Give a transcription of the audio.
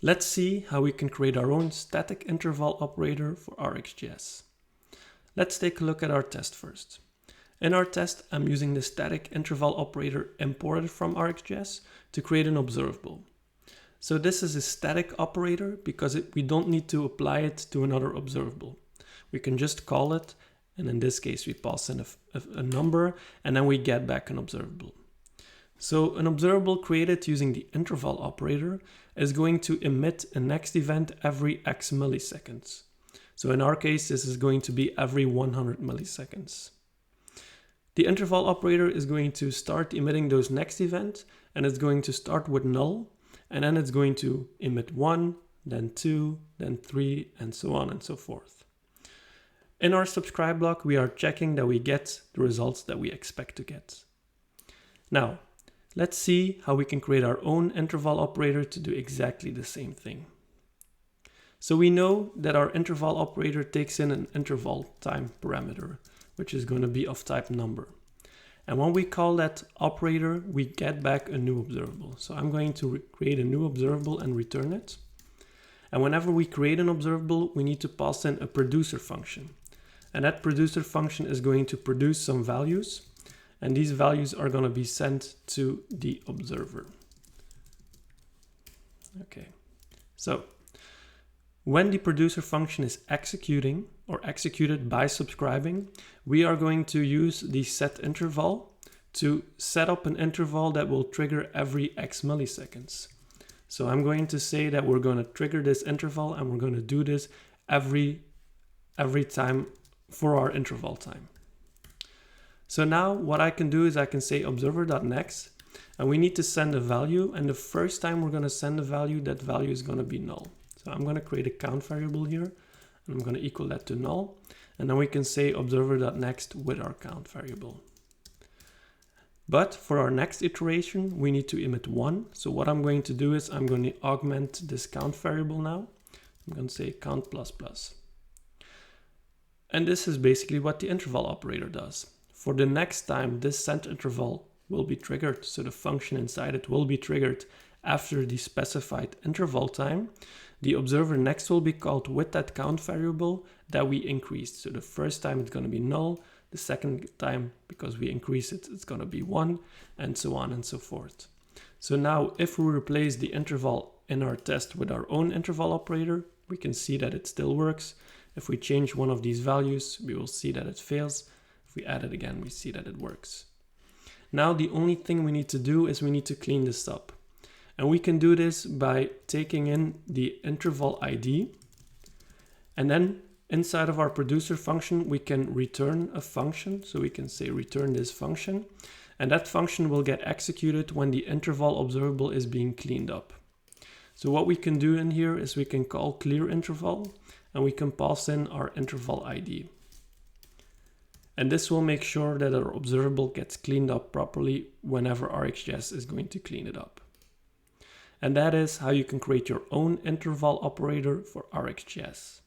Let's see how we can create our own static interval operator for RxJS. Let's take a look at our test first. In our test, I'm using the static interval operator imported from RxJS to create an observable. So this is a static operator because we don't need to apply it to another observable. We can just call it, and in this case we pass in a number, and then we get back an observable. So an observable created using the interval operator is going to emit a next event every X milliseconds. So in our case, this is going to be every 100 milliseconds. The interval operator is going to start emitting those next events, and it's going to start with null, and then it's going to emit 1, then 2, then 3, and so on and so forth. In our subscribe block, we are checking that we get the results that we expect to get. Now, let's see how we can create our own interval operator to do exactly the same thing. So we know that our interval operator takes in an interval time parameter, which is going to be of type number. And when we call that operator, we get back a new observable. So I'm going to create a new observable and return it. And whenever we create an observable, we need to pass in a producer function. And that producer function is going to produce some values. And these values are going to be sent to the observer. Okay, so when the producer function is executing or executed by subscribing, we are going to use the setInterval to set up an interval that will trigger every X milliseconds. So I'm going to say that we're going to trigger this interval and we're going to do this every time for our interval time. So now what I can do is I can say observer.next, and we need to send a value, and the first time we're going to send a value, that value is going to be null. So I'm going to create a count variable here, and I'm going to equal that to null, and then we can say observer.next with our count variable. But for our next iteration, we need to emit 1. So what I'm going to do is I'm going to augment this count variable now. I'm going to say count++. And this is basically what the interval operator does. For the next time this send interval will be triggered, so the function inside it will be triggered after the specified interval time, the observer next will be called with that count variable that we increased. So the first time it's going to be null, the second time, because we increase it, it's going to be 1, and so on and so forth. So now if we replace the interval in our test with our own interval operator, we can see that it still works. If we change one of these values, we will see that it fails. If we add it again, we see that it works. Now the only thing we need to do is we need to clean this up. And we can do this by taking in the interval ID. And then inside of our producer function, we can return a function. So we can say return this function. And that function will get executed when the interval observable is being cleaned up. So what we can do in here is we can call clear interval, and we can pass in our interval ID. And this will make sure that our observable gets cleaned up properly whenever RxJS is going to clean it up. And that is how you can create your own interval operator for RxJS.